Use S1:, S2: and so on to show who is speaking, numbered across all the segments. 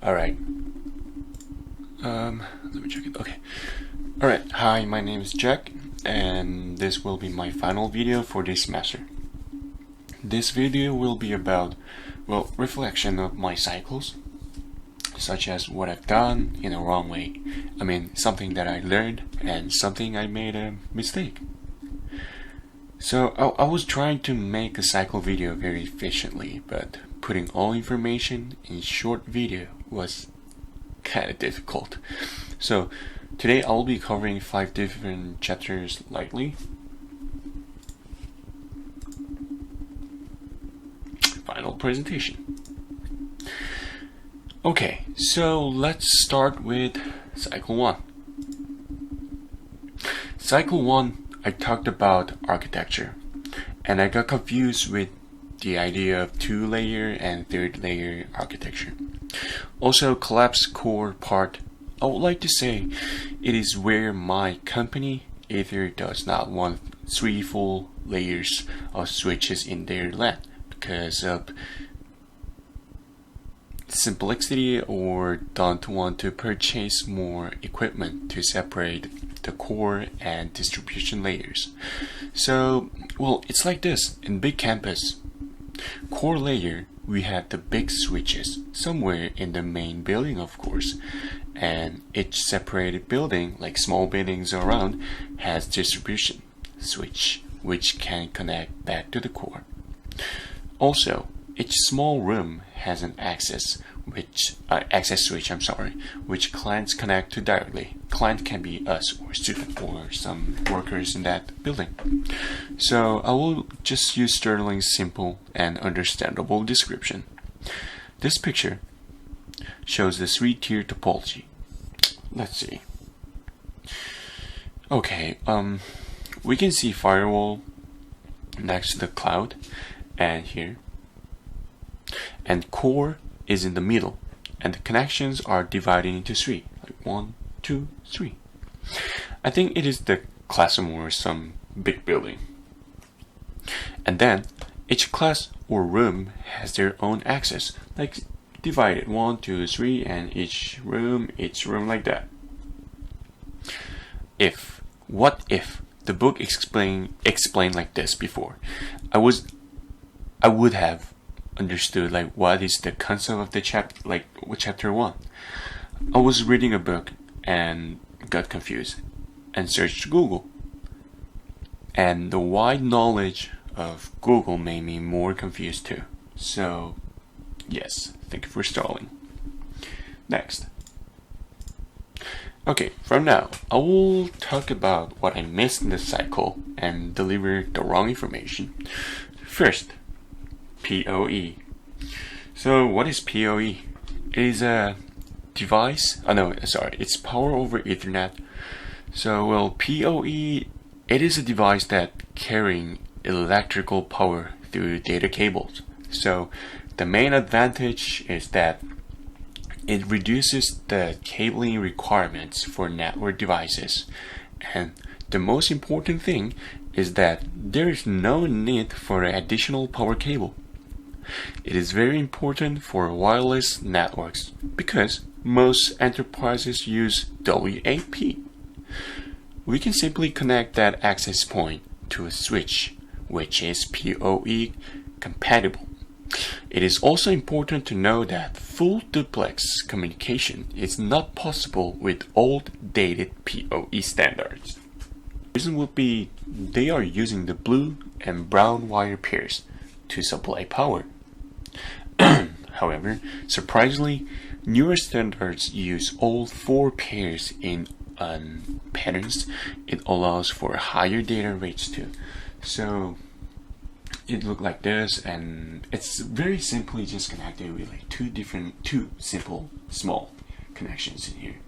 S1: Alright. Let me check it. Okay. Alright, hi, my name is Jack, and this will be my final video for this semester. This video will be about, well, reflection of my cycles, such as what I've done in a wrong way. I mean, something that I learned and something I made a mistake. So I was trying to make a cycle video very efficiently, but putting all information in short video was kind of difficult. So today I'll be covering 5 different chapters lightly. Final presentation. Okay, so let's start with cycle 1. Cycle 1, I talked about architecture, and I got confused with the idea of 2-layer and 3rd-layer architecture. Also, collapsed core part, I would like to say it is where my company either does not want 3 full layers of switches in their LAN because of simplicity, or don't want to purchase more equipment to separate the core and distribution layers. So, well, it's like this. In big campus, core layer, we have the big switches somewhere in the main building, of course, and each separated building, like small buildings around, has distribution switch which can connect back to the core. Also, each small room has an access switch, which clients connect to directly. Client can be us or student or some workers in that building. So I will just use Sterling's simple and understandable description. This picture shows the 3-tier topology. Let's see. Okay, we can see firewall next to the cloud and here. And core is in the middle, and the connections are divided into 3, like 1, 2, 3. I think it is the classroom or some big building. And then each class or room has their own access, like divided 1, 2, 3, and each room like that. What if the book explained like this before, I would have understood like what is the concept of the chapter 1. I was reading a book and got confused and searched Google, and the wide knowledge of Google made me more confused too. So yes, thank you for stalling. Next. Okay, from now I will talk about what I missed in the cycle and deliver the wrong information. First, PoE. So what is PoE? It is a device, it's power over Ethernet. So well, PoE, it is a device that carrying electrical power through data cables. So the main advantage is that it reduces the cabling requirements for network devices, and the most important thing is that there is no need for an additional power cable. It is very important for wireless networks because most enterprises use WAP. We can simply connect that access point to a switch, which is PoE compatible. It is also important to know that full duplex communication is not possible with old dated PoE standards. The reason would be they are using the blue and brown wire pairs to supply power. However, surprisingly, newer standards use all 4 pairs in patterns. It allows for higher data rates too. So it looks like this, and it's very simply just connected with like two simple small connections in here.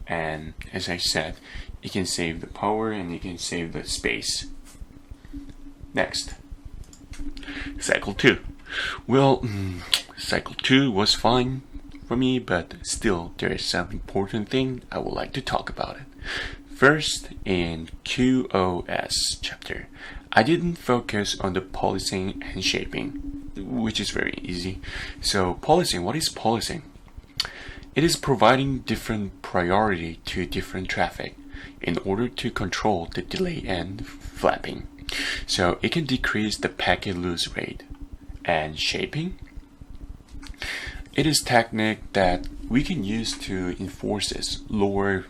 S1: And as I said, it can save the power and it can save the space. Next, cycle 2. Well, cycle 2 was fine for me, but still there is some important thing I would like to talk about it. First, in QoS chapter, I didn't focus on the policing and shaping, which is very easy. So policing, what is policing? It is providing different priority to different traffic in order to control the delay and flapping. So it can decrease the packet loss rate. And shaping? It is technique that we can use to enforce this lower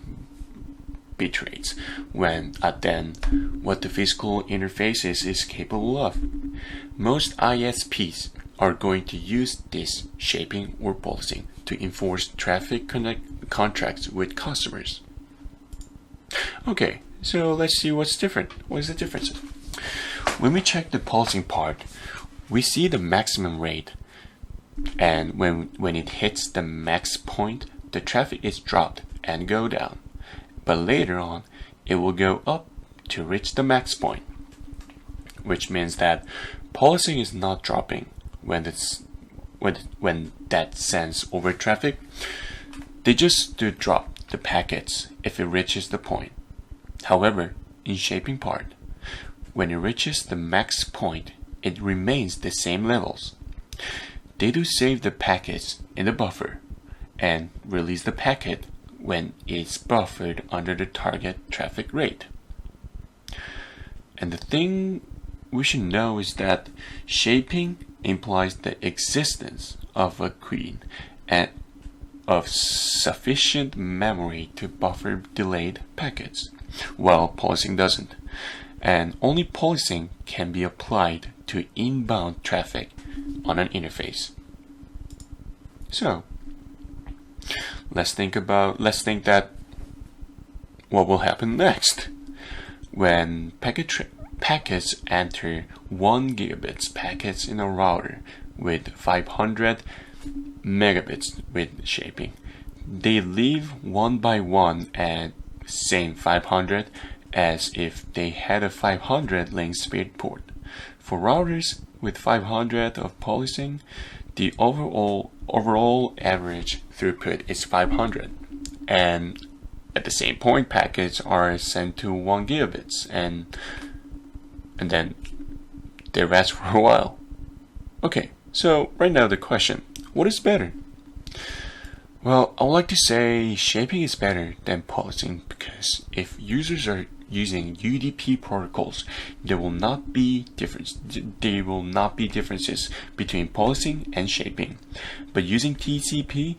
S1: bit rates than what the physical interfaces is capable of. Most ISPs are going to use this shaping or pulsing to enforce traffic contracts with customers. Okay, so let's see what's different. What is the difference? When we check the pulsing part, we see the maximum rate, and when it hits the max point, the traffic is dropped and go down. But later on, it will go up to reach the max point, which means that pulsing is not dropping when that sends over traffic. They just do drop the packets if it reaches the point. However, in shaping part, when it reaches the max point, it remains the same levels. They do save the packets in the buffer and release the packet when it's buffered under the target traffic rate. And the thing we should know is that shaping implies the existence of a queue and of sufficient memory to buffer delayed packets, while pulsing doesn't. And only pulsing can be applied to inbound traffic on an interface. So, let's think that what will happen next when packets enter 1 gigabits packets in a router with 500 megabits with shaping. They leave one by one at same 500 as if they had a 500 link speed port. For routers with 500 of pulsing, the overall average throughput is 500, and at the same point packets are sent to 1 gigabits and then they rest for a while. Okay, so right now the question, what is better? Well, I would like to say shaping is better than pulsing because if users are using UDP protocols, there will not be differences between pulsing and shaping. But using TCP,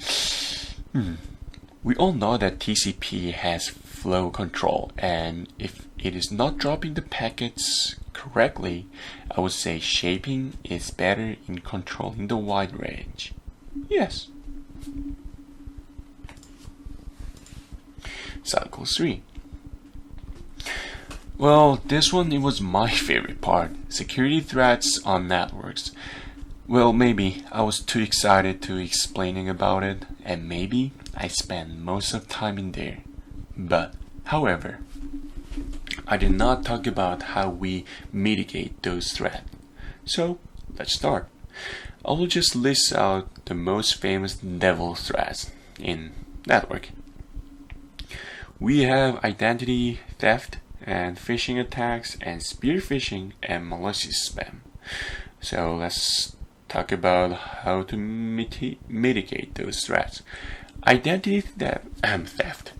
S1: we all know that TCP has flow control, and if it is not dropping the packets correctly, I would say shaping is better in controlling the wide range. Yes. Cycle 3. Well, this one, it was my favorite part. Security threats on networks. Well, maybe I was too excited to explaining about it, and maybe I spent most of the time in there. But, however, I did not talk about how we mitigate those threats. So, let's start. I will just list out the most famous devil threats in network. We have identity theft and phishing attacks and spear phishing and malicious spam. So let's talk about how to mitigate those threats. Identity theft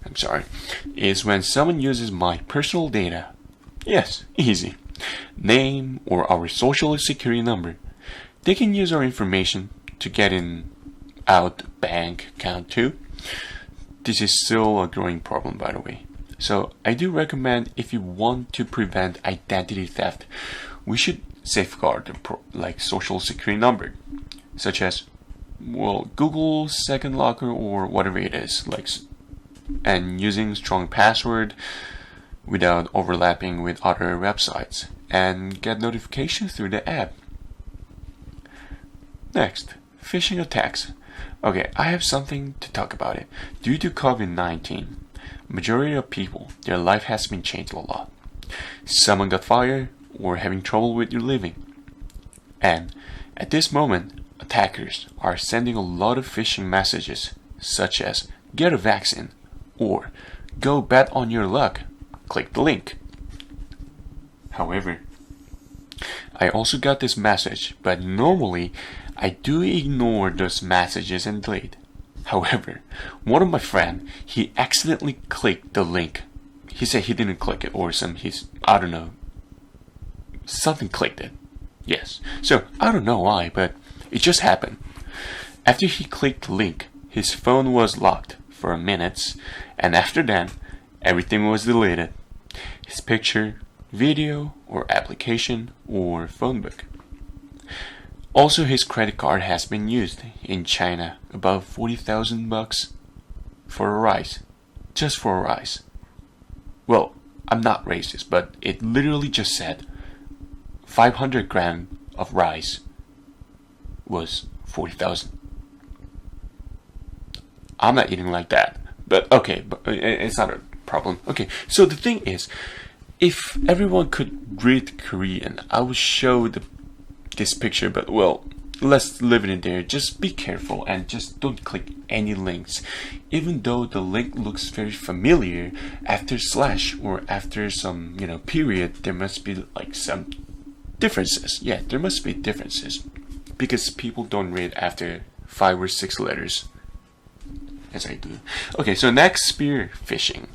S1: is when someone uses my personal data. Yes, easy. Name or our social security number. They can use our information to get in out bank account too. This is still a growing problem, by the way. So I do recommend, if you want to prevent identity theft, we should safeguard the social security number, such as Google Second Locker or whatever it is, and using strong password without overlapping with other websites, and get notifications through the app. Next, phishing attacks. Okay, I have something to talk about it. Due to COVID-19, majority of people, their life has been changed a lot. Someone got fired or having trouble with your living. And at this moment, attackers are sending a lot of phishing messages, such as get a vaccine or go bet on your luck, click the link. However, I also got this message, but normally I do ignore those messages and delete. However, one of my friend, he accidentally clicked the link. He said he didn't click it, or I don't know, something clicked it. Yes. So I don't know why, but it just happened. After he clicked the link, his phone was locked for a minute, and after that, everything was deleted. His picture, video, or application, or phone book. Also, his credit card has been used in China, about 40,000 bucks for a rice. Just for a rice. Well, I'm not racist, but it literally just said 500 grams of rice was 40,000. I'm not eating like that, but okay, but it's not a problem. Okay, so the thing is, if everyone could read Korean, I would show this picture, but well, let's leave it in there. Just be careful and just don't click any links. Even though the link looks very familiar, after slash or after some, period, there must be like some differences. Yeah, there must be differences because people don't read after 5 or 6 letters as I do. Okay, so next, spear phishing.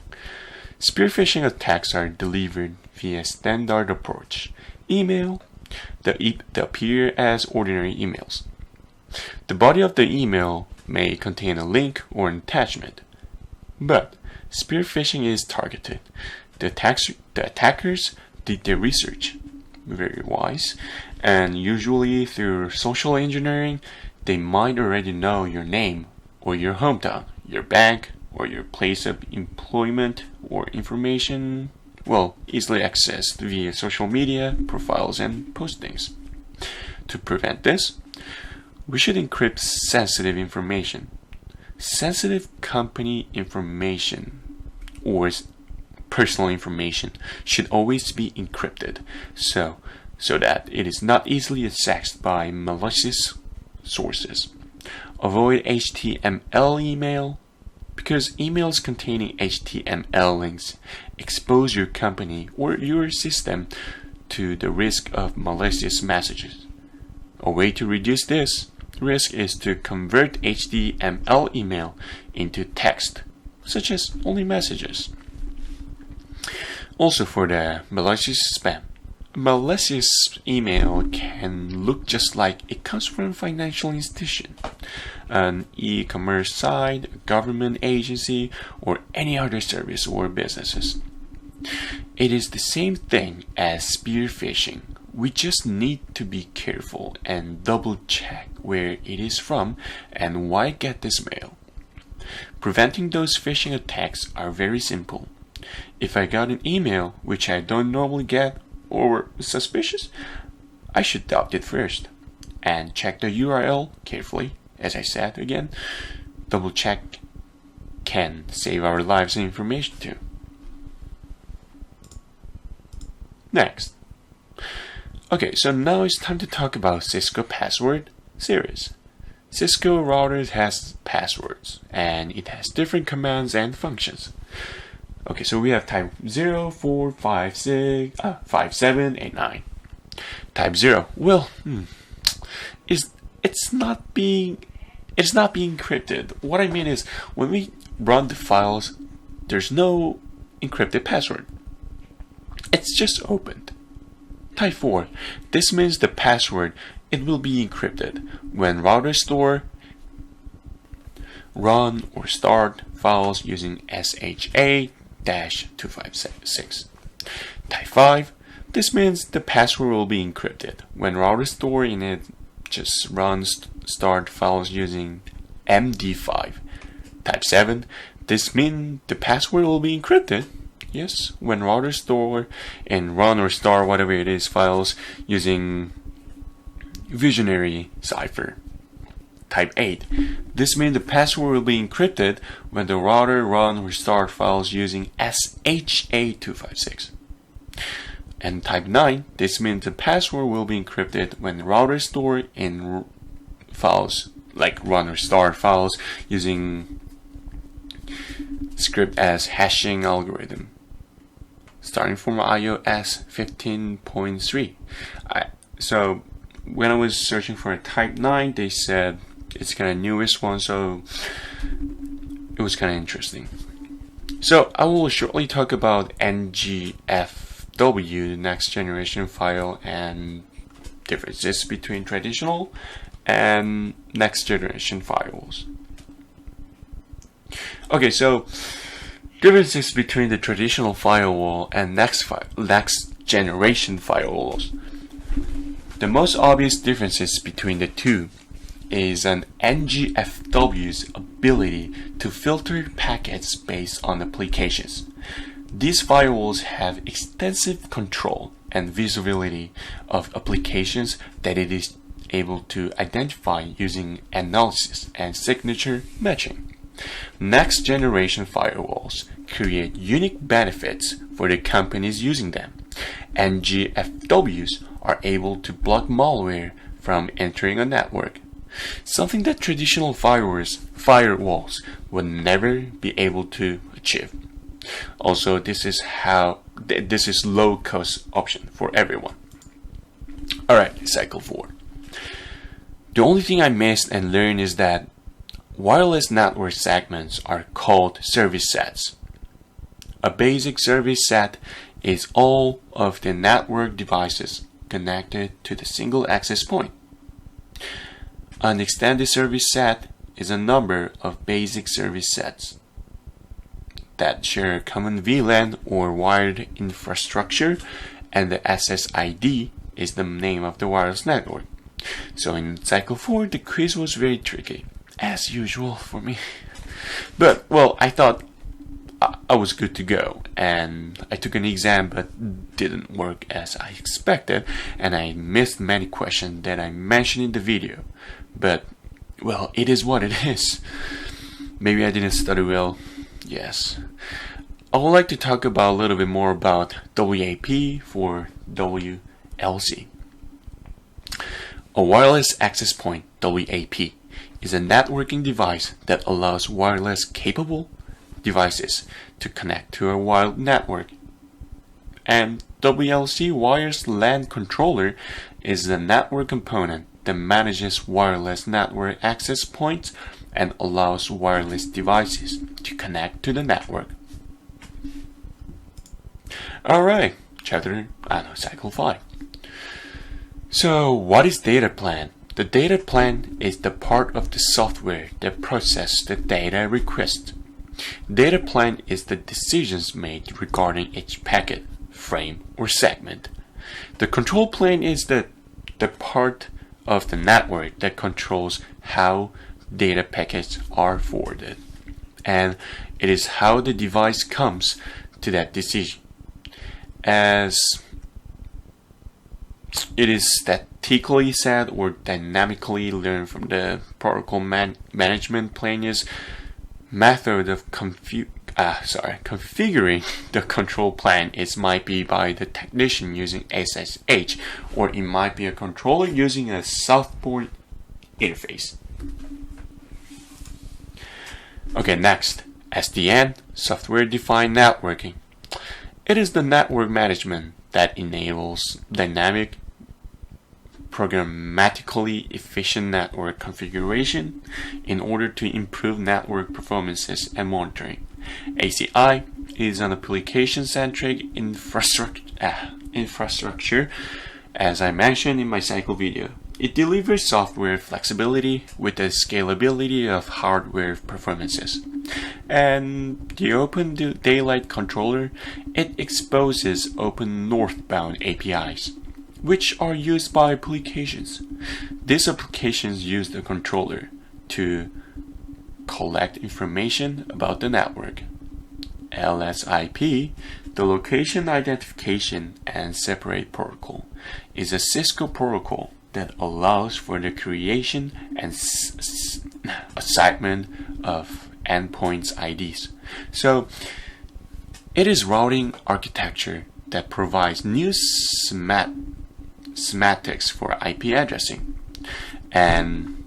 S1: Spear phishing attacks are delivered via standard approach. Email. They appear as ordinary emails. The body of the email may contain a link or an attachment, but spear phishing is targeted. The attackers did their research, very wise, and usually through social engineering, they might already know your name or your hometown, your bank, or your place of employment, or information, easily accessed via social media, profiles, and postings. To prevent this, we should encrypt sensitive information. Sensitive company information or personal information should always be encrypted so that it is not easily accessed by malicious sources. Avoid HTML email, because emails containing HTML links expose your company or your system to the risk of malicious messages. A way to reduce this risk is to convert HTML email into text, such as only messages. Also, for the malicious spam. Malicious email can look just like it comes from a financial institution, an e-commerce site, a government agency, or any other service or businesses. It is the same thing as spear phishing. We just need to be careful and double check where it is from and why get this mail. Preventing those phishing attacks are very simple. If I got an email which I don't normally get or suspicious, I should doubt it first and check the URL carefully. As I said again, double check can save our lives and information too. Next. Okay, so now it's time to talk about Cisco password series. Cisco routers has passwords and it has different commands and functions. Okay, so we have type 0, 4, 5, 6, 5, 7, 8, 9. Type 0, it's not being encrypted. What I mean is, when we run the files, there's no encrypted password. It's just opened. Type 4, this means the password, it will be encrypted when router store, run, or start files using SHA-256. Type 5, this means the password will be encrypted when router store in it just runs start files using MD5. Type 7, this means the password will be encrypted, yes, when router store and run or start whatever it is files using visionary cipher. Type 8, this means the password will be encrypted when the router run or start files using SHA-256. And type 9, this means the password will be encrypted when the router store in files like run or start files using script as hashing algorithm starting from iOS 15.3. So when I was searching for a type 9, they said It's kind of newest one, so it was kind of interesting. So I will shortly talk about NGFW, next generation file, and differences between traditional and next generation firewalls. Okay, so differences between the traditional firewall and next generation firewalls. The most obvious differences between the two is an NGFW's ability to filter packets based on applications. These firewalls have extensive control and visibility of applications that it is able to identify using analysis and signature matching. Next generation firewalls create unique benefits for the companies using them. NGFWs are able to block malware from entering a network, something that traditional firewalls would never be able to achieve. Also, this is low cost option for everyone. Alright, cycle 4. The only thing I missed and learned is that wireless network segments are called service sets. A basic service set is all of the network devices connected to the single access point. An extended service set is a number of basic service sets that share a common VLAN or wired infrastructure, and the SSID is the name of the wireless network. So in cycle 4, the quiz was very tricky, as usual for me. But, well, I thought I was good to go, and I took an exam but didn't work as I expected, and I missed many questions that I mentioned in the video. But, well, it is what it is. Maybe I didn't study well. Yes. I would like to talk about a little bit more about WAP for WLC. A wireless access point, WAP, is a networking device that allows wireless capable devices to connect to a wired network. And WLC Wireless LAN Controller is the network component that manages wireless network access points and allows wireless devices to connect to the network. Alright, cycle 5. So, what is data plan? The data plan is the part of the software that processes the data request. Data plan is the decisions made regarding each packet, frame, or segment. The control plane is the part of the network that controls how data packets are forwarded, and it is how the device comes to that decision. As it is statically set or dynamically learned from the protocol management plane is method of configuring the control plane might be by the technician using SSH, or it might be a controller using a Southport interface. Okay, next, SDN, Software Defined Networking. It is the network management that enables dynamic, programmatically efficient network configuration in order to improve network performances and monitoring. ACI is an application-centric infrastructure, as I mentioned in my cycle video. It delivers software flexibility with the scalability of hardware performances. And the Open Daylight Controller, it exposes open northbound APIs, which are used by applications. These applications use the controller to collect information about the network. LSIP, the Location Identification and Separate Protocol, is a Cisco protocol that allows for the creation and assignment of endpoints IDs. So, it is routing architecture that provides new semantics for IP addressing. And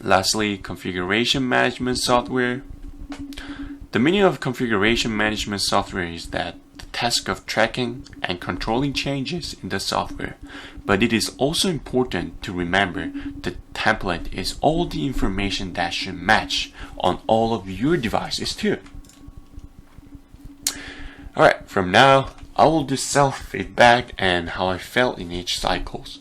S1: lastly, configuration management software. The meaning of configuration management software is that the task of tracking and controlling changes in the software, but it is also important to remember the template is all the information that should match on all of your devices too. Alright, from now, I will do self-feedback and how I felt in each cycles.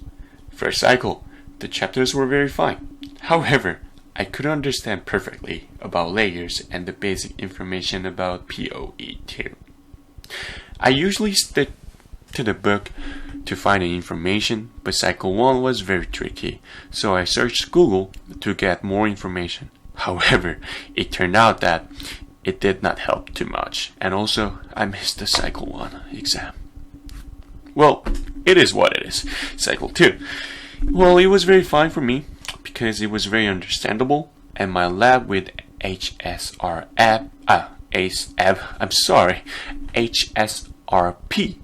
S1: First cycle, the chapters were very fine. However, I couldn't understand perfectly about layers and the basic information about POE too. I usually stick to the book to find the information, but cycle 1 was very tricky, so I searched Google to get more information. However, it turned out that it did not help too much, and also I missed the cycle 1 exam. Well, it is what it is. Cycle 2. Well, it was very fine for me because it was very understandable, and my lab with HSRP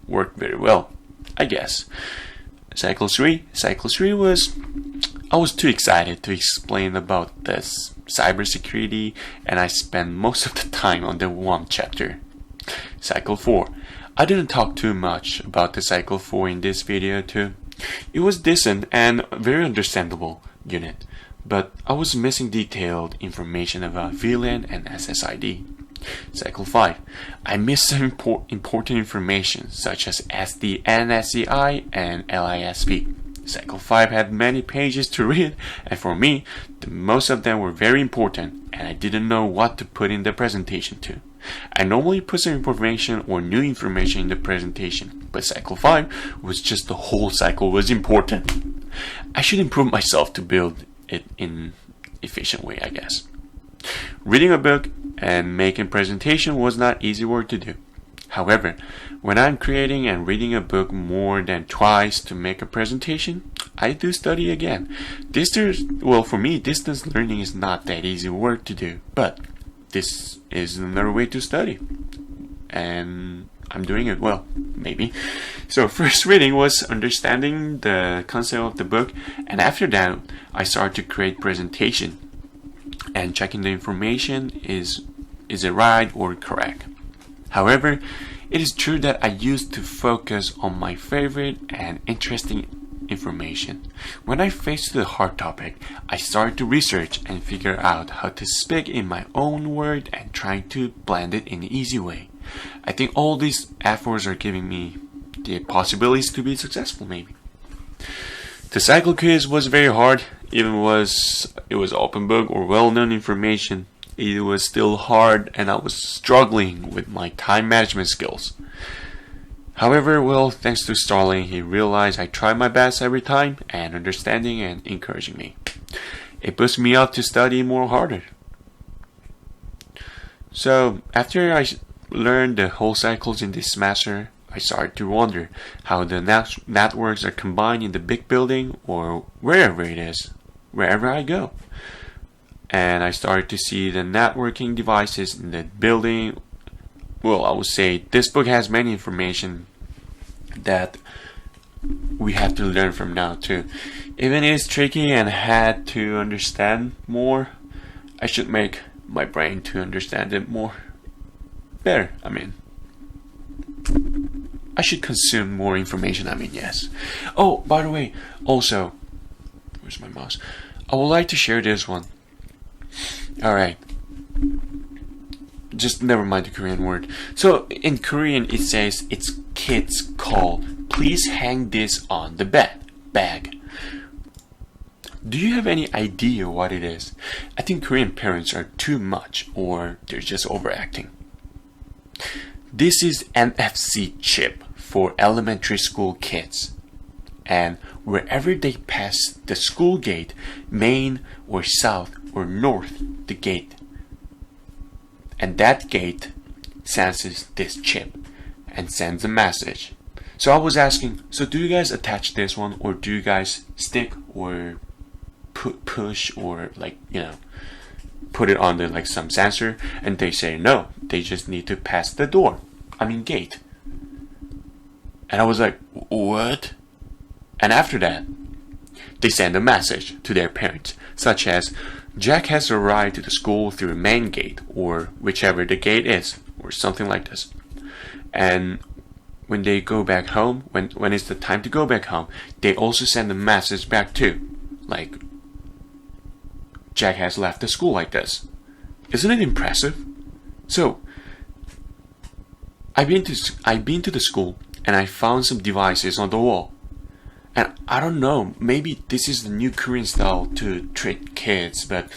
S1: worked very well, I guess. Cycle 3 was, I was too excited to explain about this cybersecurity, and I spent most of the time on the one chapter. Cycle 4. I didn't talk too much about the cycle 4 in this video too. It was decent and very understandable unit, but I was missing detailed information about VLAN and SSID. Cycle 5. I missed some important information such as SD and SCI and LISP. Cycle 5 had many pages to read, and for me, most of them were very important, and I didn't know what to put in the presentation too. I normally put some information or new information in the presentation, but cycle 5 was just the whole cycle was important. I should improve myself to build it in efficient way, I guess. Reading a book and making presentation was not easy work to do. However, when I'm creating and reading a book more than twice to make a presentation, I do study again. For me, distance learning is not that easy work to do, but this is another way to study. And I'm doing it well, maybe. So first reading was understanding the concept of the book, and after that, I started to create presentation and checking the information is it right or correct. However, it is true that I used to focus on my favorite and interesting information. When I faced the hard topic, I started to research and figure out how to speak in my own word and trying to blend it in an easy way. I think all these efforts are giving me the possibilities to be successful, maybe. The cycle quiz was very hard. Even it was open book or well-known information, it was still hard and I was struggling with my time management skills. However, thanks to Starling, he realized I tried my best every time and understanding and encouraging me. It boosted me up to study more harder. So after I learned the whole cycles in this semester, I started to wonder how the networks are combined in the big building or wherever it is, wherever I go. And I started to see the networking devices in the building. I would say this book has many information that we have to learn from now too. Even if it's tricky and had to understand more, I should make my brain to understand it more better. I should consume more information, yes. Oh, by the way, also, where's my mouse? I would like to share this one. Alright. Just never mind the Korean word. So, in Korean it says, it's kids call. Please hang this on the bag. Do you have any idea what it is? I think Korean parents are too much or they're just overacting. This is NFC chip for elementary school kids. And wherever they pass the school gate, main or south or north, the gate. And that gate senses this chip and sends a message. So I was asking, so do you guys attach this one or do you guys stick or push or put it on some sensor? And they say no, they just need to pass the gate. And I was like, what? And after that, they send a message to their parents, such as, Jack has arrived to the school through the main gate, or whichever the gate is, or something like this. And when they go back home, when it's the time to go back home, they also send a message back too. Jack has left the school like this. Isn't it impressive? So, I've been to the school and I found some devices on the wall. And I don't know, maybe this is the new Korean style to treat kids, but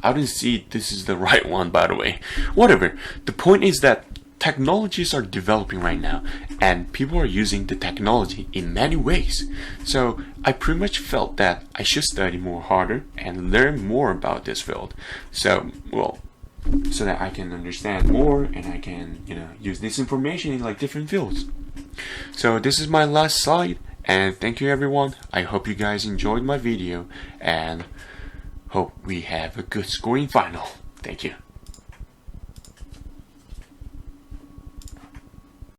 S1: I don't see this is the right one, by the way. Whatever. The point is that technologies are developing right now, and people are using the technology in many ways. So I pretty much felt that I should study more harder and learn more about this field. So that I can understand more and I can, use this information in like different fields. So this is my last slide. And thank you everyone. I hope you guys enjoyed my video and hope we have a good scoring final. Thank you.